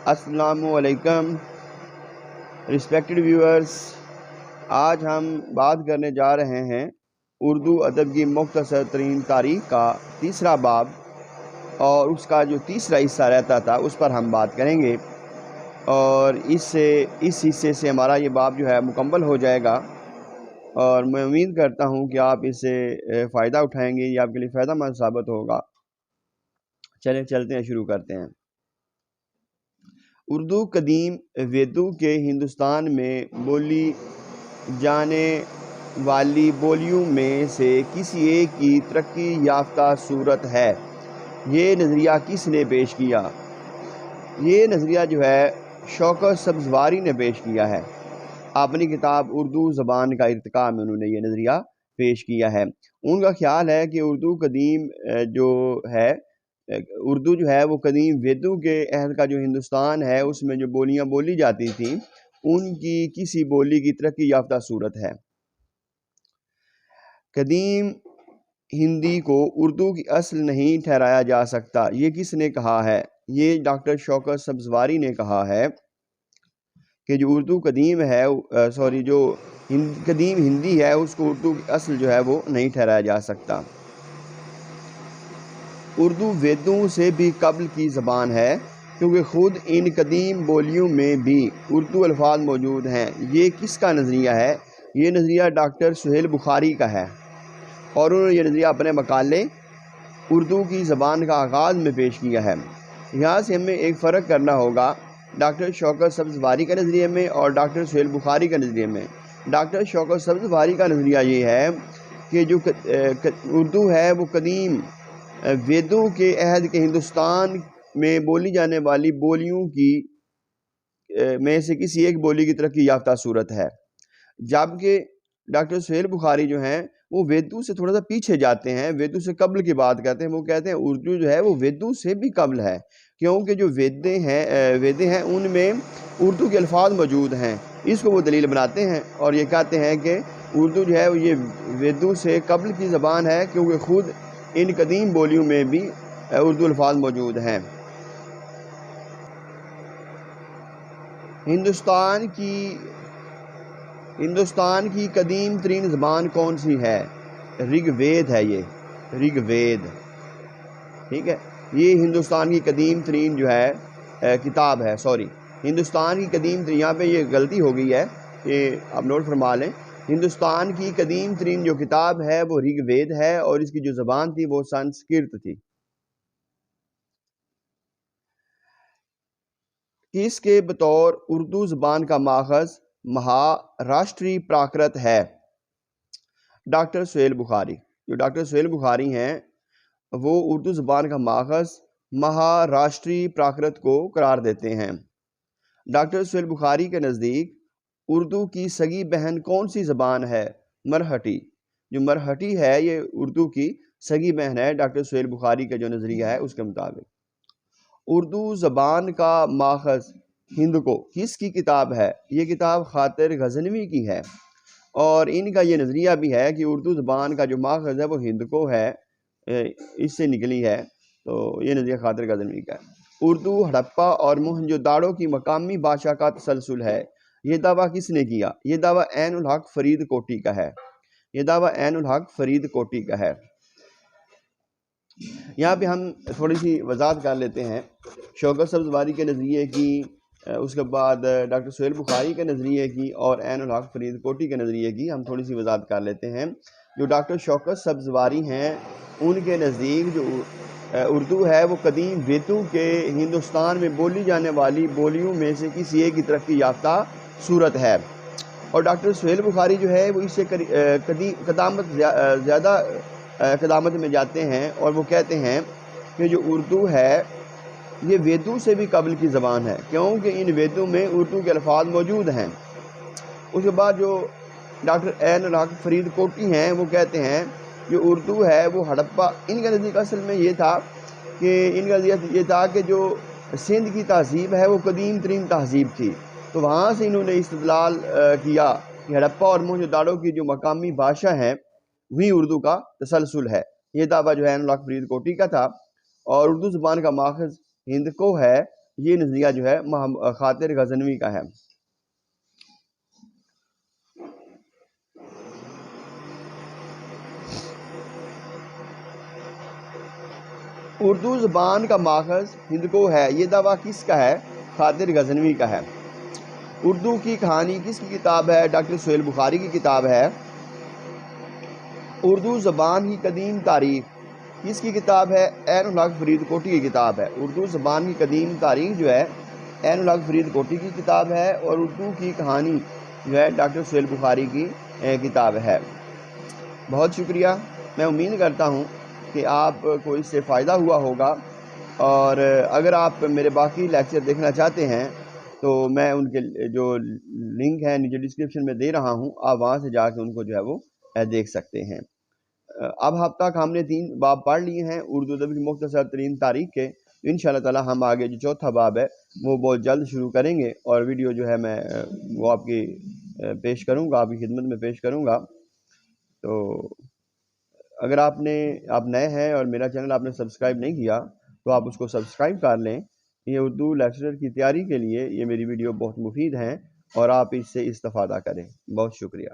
السلام علیکم respected viewers, آج ہم بات کرنے جا رہے ہیں اردو ادب کی مختصر ترین تاریخ کا تیسرا باب، اور اس کا جو تیسرا حصہ رہتا تھا اس پر ہم بات کریں گے، اور اس حصے سے ہمارا یہ باب جو ہے مکمل ہو جائے گا، اور میں امید کرتا ہوں کہ آپ اس سے فائدہ اٹھائیں گے، یہ آپ کے لیے فائدہ مند ثابت ہوگا۔ چلتے ہیں، شروع کرتے ہیں۔ اردو قدیم ویدوں کے ہندوستان میں بولی جانے والی بولیوں میں سے کسی ایک کی ترقی یافتہ صورت ہے۔ یہ نظریہ کس نے پیش کیا؟ یہ نظریہ جو ہے شوکت سبزواری نے پیش کیا ہے۔ اپنی کتاب اردو زبان کا ارتقاء میں انہوں نے یہ نظریہ پیش کیا ہے۔ ان کا خیال ہے کہ اردو قدیم اردو جو ہے وہ قدیم ویدوں کے عہد کا جو ہندوستان ہے اس میں جو بولیاں بولی جاتی تھیں ان کی کسی بولی کی ترقی یافتہ صورت ہے۔ قدیم ہندی کو اردو کی اصل نہیں ٹھہرایا جا سکتا، یہ کس نے کہا ہے؟ یہ ڈاکٹر شوکت سبزواری نے کہا ہے کہ جو اردو قدیم ہے جو قدیم ہندی ہے اس کو اردو کی اصل جو ہے وہ نہیں ٹھہرایا جا سکتا۔ اردو ویدوں سے بھی قبل کی زبان ہے کیونکہ خود ان قدیم بولیوں میں بھی اردو الفاظ موجود ہیں۔ یہ کس کا نظریہ ہے؟ یہ نظریہ ڈاکٹر سہیل بخاری کا ہے، اور انہوں نے یہ نظریہ اپنے مقالے اردو کی زبان کا آغاز میں پیش کیا ہے۔ یہاں سے ہمیں ایک فرق کرنا ہوگا ڈاکٹر شوکت سبزواری کا نظریے میں اور ڈاکٹر سہیل بخاری کا نظریے میں۔ ڈاکٹر شوکت سبزواری کا نظریہ یہ ہے کہ جو اردو ہے وہ قدیم ویدوں کے عہد کے ہندوستان میں بولی جانے والی بولیوں کی میں سے کسی ایک بولی کی ترقی یافتہ صورت ہے، جبکہ ڈاکٹر سہیل بخاری جو ہیں وہ ویدوں سے تھوڑا سا پیچھے جاتے ہیں، ویدوں سے قبل کی بات کرتے ہیں۔ وہ کہتے ہیں اردو جو ہے وہ ویدوں سے بھی قبل ہے، کیونکہ جو ویدیں ہیں ان میں اردو کے الفاظ موجود ہیں۔ اس کو وہ دلیل بناتے ہیں اور یہ کہتے ہیں کہ اردو جو ہے یہ ویدوں سے قبل کی زبان ہے کیونکہ خود ان قدیم بولیوں میں بھی اردو الفاظ موجود ہیں۔ ہندوستان کی قدیم ترین زبان کون سی ہے؟ رگ وید ہے، یہ رگ وید، ٹھیک ہے۔ یہ ہندوستان کی قدیم ترین جو ہے کتاب ہے، ہندوستان کی قدیم ترین، یہاں پہ یہ غلطی ہو گئی ہے، یہ آپ نوٹ فرما لیں۔ ہندوستان کی قدیم ترین جو کتاب ہے وہ رگ وید ہے، اور اس کی جو زبان تھی وہ سنسکرت تھی۔ کس کے بطور اردو زبان کا ماخذ مہاراشٹری پراکرت ہے؟ ڈاکٹر سہیل بخاری۔ جو ڈاکٹر سہیل بخاری ہیں وہ اردو زبان کا ماخذ مہاراشٹری پراکرت کو قرار دیتے ہیں۔ ڈاکٹر سہیل بخاری کے نزدیک اردو کی سگی بہن کون سی زبان ہے؟ مرہٹی۔ جو مرہٹی ہے یہ اردو کی سگی بہن ہے، ڈاکٹر سہیل بخاری کا جو نظریہ ہے اس کے مطابق۔ اردو زبان کا ماخذ ہندکو کس کی کتاب ہے؟ یہ کتاب خاطر غزنوی کی ہے، اور ان کا یہ نظریہ بھی ہے کہ اردو زبان کا جو ماخذ ہے وہ ہندکو ہے، اس سے نکلی ہے، تو یہ نظریہ خاطر غزنوی کا ہے۔ اردو ہڑپا اور موہنجو داڑو کی مقامی بھاشا کا تسلسل ہے، یہ دعویٰ کس نے کیا؟ یہ دعویٰ عین الحق فرید کوٹی کا ہے، یہ دعویٰ عین الحق فرید کوٹی کا ہے۔ یہاں پہ ہم تھوڑی سی وضاحت کر لیتے ہیں شوکت سبزواری کے نظریے کی، اس کے بعد ڈاکٹر سہیل بخاری کے نظریے کی اور عین الحق فرید کوٹی کے نظریے کی ہم تھوڑی سی وضاحت کر لیتے ہیں۔ جو ڈاکٹر شوکت سبزواری ہیں ان کے نزدیک جو اردو ہے وہ قدیم ویدوں کے ہندوستان میں بولی جانے والی بولیوں میں سے کسی ایک کی ترقی یافتہ صورت ہے، اور ڈاکٹر سہیل بخاری جو ہے وہ اس سے زیادہ قدامت میں جاتے ہیں، اور وہ کہتے ہیں کہ جو اردو ہے یہ ویدوں سے بھی قبل کی زبان ہے کیونکہ ان ویدوں میں اردو کے الفاظ موجود ہیں۔ اس کے بعد جو ڈاکٹر عین الحق فرید کوٹی ہیں وہ کہتے ہیں جو اردو ہے وہ ہڑپا، ان کا نزدیک اصل میں یہ تھا کہ جو سندھ کی تہذیب ہے وہ قدیم ترین تہذیب تھی، تو وہاں سے انہوں نے استدلال کیا کہ ہڑپا اور موہنجو داڑو کی جو مقامی بھاشا ہیں وہی اردو کا تسلسل ہے۔ یہ دعویٰ جو ہے عین الحق فرید کوٹی کا تھا، اور اردو زبان کا ماخذ ہندکو ہے، یہ نظریہ جو ہے خاطر غزنوی کا ہے۔ اردو زبان کا ماخذ ہندکو ہے، یہ دعویٰ کس کا ہے؟ خاطر غزنوی کا ہے۔ اردو کی کہانی کس کی کتاب ہے؟ ڈاکٹر سہیل بخاری کی کتاب ہے۔ اردو زبان کی قدیم تاریخ کس کی کتاب ہے؟ عین الحق فرید کوٹی کی کتاب ہے۔ اردو زبان کی قدیم تاریخ جو ہے عین الحق فرید کوٹی کی کتاب ہے، اور اردو کی کہانی جو ہے ڈاکٹر سہیل بخاری کی کتاب ہے۔ بہت شکریہ، میں امید کرتا ہوں کہ آپ کو اس سے فائدہ ہوا ہوگا، اور اگر آپ میرے باقی لیکچر دیکھنا چاہتے ہیں تو میں ان کے جو لنک ہے نیچے ڈسکرپشن میں دے رہا ہوں، آپ وہاں سے جا کے ان کو جو ہے وہ دیکھ سکتے ہیں۔ اب تک ہم نے 3 باب پڑھ لیے ہیں اردو ادب کی مختصر ترین تاریخ کے۔ انشاءاللہ تعالی ہم آگے جو چوتھا باب ہے وہ بہت جلد شروع کریں گے، اور ویڈیو جو ہے میں وہ آپ کی پیش کروں گا، آپ کی خدمت میں پیش کروں گا۔ تو اگر آپ نئے ہیں اور میرا چینل آپ نے سبسکرائب نہیں کیا تو آپ اس کو سبسکرائب کر لیں۔ یہ اردو لیکچرر کی تیاری کے لیے یہ میری ویڈیو بہت مفید ہیں، اور آپ اس سے استفادہ کریں۔ بہت شکریہ۔